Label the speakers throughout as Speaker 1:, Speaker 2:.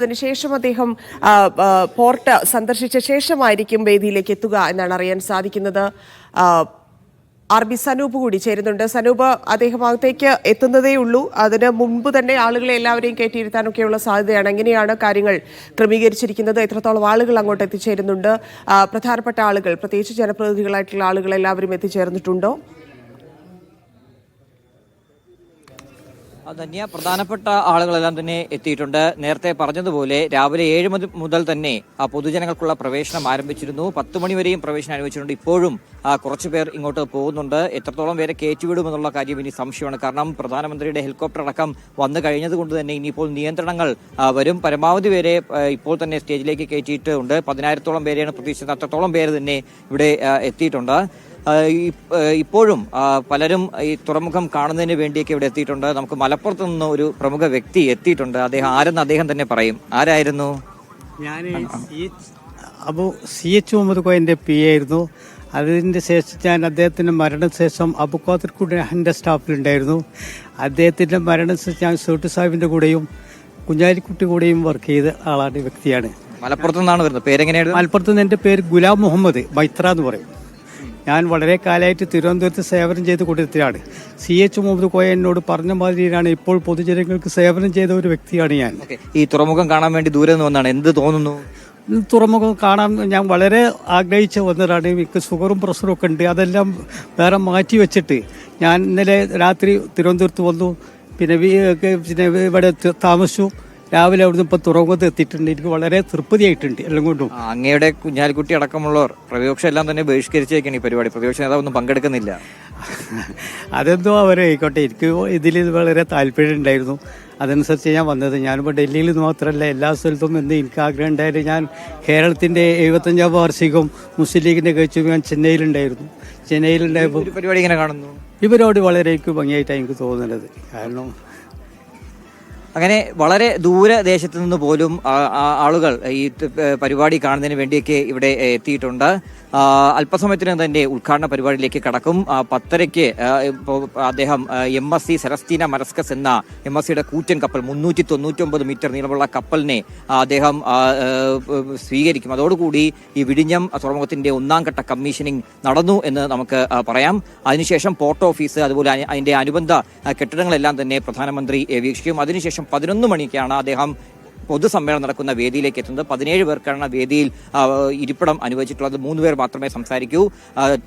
Speaker 1: അതിനുശേഷം അദ്ദേഹം പോർട്ട് സന്ദർശിച്ച ശേഷമായിരിക്കും വേദിയിലേക്ക് എത്തുക എന്നാണ് അറിയാൻ സാധിക്കുന്നത്. RB സനൂപ് കൂടി ചേരുന്നുണ്ട്. സനൂപ്, അദ്ദേഹം അകത്തേക്ക് എത്തുന്നതേ ഉള്ളൂ. അതിന് മുൻപ് തന്നെ ആളുകളെ എല്ലാവരെയും കയറ്റിയിരുത്താനൊക്കെയുള്ള സാധ്യതയാണ്. എങ്ങനെയാണ് കാര്യങ്ങൾ ക്രമീകരിച്ചിരിക്കുന്നത്? എത്രത്തോളം ആളുകൾ അങ്ങോട്ട് എത്തിച്ചേരുന്നുണ്ട്? പ്രധാനപ്പെട്ട ആളുകൾ, പ്രത്യേകിച്ച് ജനപ്രതിനിധികളായിട്ടുള്ള ആളുകൾ എല്ലാവരും എത്തിച്ചേർന്നിട്ടുണ്ടോ?
Speaker 2: ധന്യ, പ്രധാനപ്പെട്ട ആളുകളെല്ലാം തന്നെ എത്തിയിട്ടുണ്ട്. നേരത്തെ പറഞ്ഞതുപോലെ രാവിലെ 7 മുതൽ തന്നെ പൊതുജനങ്ങൾക്കുള്ള പ്രവേശനം ആരംഭിച്ചിരുന്നു. 10 മണി വരെയും പ്രവേശനം അനുവദിച്ചിട്ടുണ്ട്. ഇപ്പോഴും കുറച്ചുപേർ ഇങ്ങോട്ട് പോകുന്നുണ്ട്. എത്രത്തോളം പേരെ കയറ്റിവിടുമെന്നുള്ള കാര്യം ഇനി സംശയമാണ്. കാരണം പ്രധാനമന്ത്രിയുടെ ഹെലികോപ്റ്റർ അടക്കം വന്നു കഴിഞ്ഞതുകൊണ്ട് തന്നെ ഇനിയിപ്പോൾ നിയന്ത്രണങ്ങൾ വരും. പരമാവധി പേരെ ഇപ്പോൾ തന്നെ സ്റ്റേജിലേക്ക് കയറ്റിയിട്ടുണ്ട്. 10,000-ഓളം പേരെയാണ് പ്രതീക്ഷിച്ചത്. അത്രത്തോളം പേര് തന്നെ ഇവിടെ എത്തിയിട്ടുണ്ട്. ഇപ്പോഴും പലരും ഈ തുറമുഖം കാണുന്നതിന് വേണ്ടിയൊക്കെ ഇവിടെ എത്തിയിട്ടുണ്ട്. നമുക്ക് മലപ്പുറത്ത് നിന്ന് ഒരു പ്രമുഖ വ്യക്തി എത്തിയിട്ടുണ്ട്. അദ്ദേഹം ആരെന്ന് അദ്ദേഹം തന്നെ പറയും. ആരായിരുന്നു?
Speaker 3: ഞാൻ CH മുഹമ്മദ് കോയന്റെ PA ആയിരുന്നു. അതിന് ശേഷം ഞാൻ അദ്ദേഹത്തിന്റെ മരണശേഷം അബുഖാദിർ കുഞ്ഞാലിന്റെ സ്റ്റാഫിലുണ്ടായിരുന്നു. അദ്ദേഹത്തിന്റെ മരണശേഷം ഞാൻ സേട്ടു സാഹിബിന്റെ കൂടെയും കുഞ്ഞാലിക്കുട്ടി കൂടെയും വർക്ക് ചെയ്ത ആളാണ്, വ്യക്തിയാണ്.
Speaker 2: മലപ്പുറത്ത് നിന്നാണ് വരുന്നത്. പേരെങ്ങനെയാണ്?
Speaker 3: മലപ്പുറത്ത് നിന്ന് എന്റെ പേര് ഗുലാം മുഹമ്മദ് മൈത്ര എന്ന് പറയും. ഞാൻ വളരെ കാലമായിട്ട് തിരുവനന്തപുരത്ത് സേവനം ചെയ്ത് കൊടുത്തതാണ്. CH മുഹമ്മദ് കോയ എന്നോട് പറഞ്ഞ മാതിരിയാണ് ഇപ്പോൾ പൊതുജനങ്ങൾക്ക് സേവനം ചെയ്ത ഒരു വ്യക്തിയാണ് ഞാൻ.
Speaker 2: ഈ തുറമുഖം കാണാൻ വേണ്ടി ദൂരെ നിന്ന് വന്നാണ്. എന്ത് തോന്നുന്നു?
Speaker 3: തുറമുഖം കാണാൻ ഞാൻ വളരെ ആഗ്രഹിച്ച് വന്നതാണ്. എനിക്ക് ഷുഗറും പ്രഷറും ഒക്കെ ഉണ്ട്. അതെല്ലാം വേറെ മാറ്റി വെച്ചിട്ട് ഞാൻ ഇന്നലെ രാത്രി തിരുവനന്തപുരത്ത് വന്നു. പിന്നെ ഇവിടെ താമസിച്ചു. രാവിലെ അവിടുന്ന് ഇപ്പൊ തുറമുഖത്ത് എത്തിയിട്ടുണ്ട്. എനിക്ക് വളരെ തൃപ്തിയായിട്ടുണ്ട് എല്ലാം കൊണ്ടും.
Speaker 2: അങ്ങയുടെ കുഞ്ഞാലിക്കുട്ടി അടക്കമുള്ളവർ പ്രതിപക്ഷം എല്ലാം തന്നെ ബഹിഷ്കരിച്ചേക്കാണ് ഈ പരിപാടി. പ്രതിപക്ഷ നേതാവൊന്നും പങ്കെടുക്കുന്നില്ല.
Speaker 3: അതെന്തോ അവരെ ആയിക്കോട്ടെ. എനിക്ക് ഇതിൽ വളരെ താല്പര്യം ഉണ്ടായിരുന്നു. അതനുസരിച്ച് ഞാൻ വന്നത്. ഞാനിപ്പോൾ ഡൽഹിയിൽ നിന്ന് മാത്രമല്ല, എല്ലാ സ്ഥലത്തും എന്ന് എനിക്ക് ആഗ്രഹം ഉണ്ടായിരുന്നു. ഞാൻ കേരളത്തിന്റെ 75ാം വാർഷികം മുസ്ലിം ലീഗിന്റെ കഴിച്ചു ഞാൻ ചെന്നൈയിലുണ്ടായപ്പോൾ
Speaker 2: പരിപാടി ഇങ്ങനെ കാണുന്നു.
Speaker 3: ഈ പരിപാടി വളരെ ഭംഗിയായിട്ടാണ് എനിക്ക് തോന്നുന്നത്. കാരണം
Speaker 2: അങ്ങനെ വളരെ ദൂരദേശത്ത് നിന്ന് പോലും ആളുകൾ ഈ പരിപാടി കാണുന്നതിന് വേണ്ടിയൊക്കെ ഇവിടെ എത്തിയിട്ടുണ്ട്. അല്പസമയത്തിന് തന്നെ ഉദ്ഘാടന പരിപാടിയിലേക്ക് കടക്കും. 10:30 അദ്ദേഹം MSC സെലസ്റ്റീന മരസ്കസ് എന്ന MSCയുടെ കൂറ്റൻ കപ്പൽ 399 മീറ്റർ നീളമുള്ള കപ്പലിനെ അദ്ദേഹം സ്വീകരിക്കും. അതോടുകൂടി ഈ വിഴിഞ്ഞം തുറമുഖത്തിന്റെ 1ാം ഘട്ട കമ്മീഷനിങ് നടന്നു എന്ന് നമുക്ക് പറയാം. അതിനുശേഷം പോർട്ട് ഓഫീസ്, അതുപോലെ അതിന്റെ അനുബന്ധ കെട്ടിടങ്ങളെല്ലാം തന്നെ പ്രധാനമന്ത്രി വീക്ഷിക്കും. അതിനുശേഷം 11 മണിക്കാണ് അദ്ദേഹം പൊതുസമ്മേളനം നടക്കുന്ന വേദിയിലേക്ക് എത്തുന്നത്. 17 പേർക്കാണ് വേദിയിൽ ഇരിപ്പിടം അനുവദിച്ചിട്ടുള്ളത്. 3 പേർ മാത്രമേ സംസാരിക്കൂ.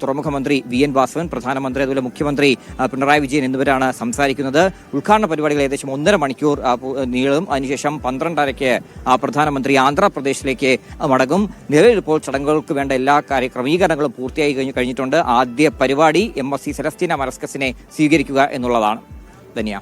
Speaker 2: തുറമുഖ മന്ത്രി VN വാസവൻ, പ്രധാനമന്ത്രി, അതുപോലെ മുഖ്യമന്ത്രി പിണറായി വിജയൻ എന്നിവരാണ് സംസാരിക്കുന്നത്. ഉദ്ഘാടന പരിപാടികൾ ഏകദേശം 1.5 മണിക്കൂർ നീളും. അതിനുശേഷം 12:30 പ്രധാനമന്ത്രി ആന്ധ്രാപ്രദേശിലേക്ക് മടങ്ങും. നിലവിൽ ഇപ്പോൾ ചടങ്ങുകൾക്ക് വേണ്ട എല്ലാ ക്രമീകരണങ്ങളും പൂർത്തിയായി കഴിഞ്ഞിട്ടുണ്ട്. ആദ്യ പരിപാടി MSC സെലസ്റ്റീന മരസ്കസിനെ സ്വീകരിക്കുക എന്നുള്ളതാണ്. ധന്യ.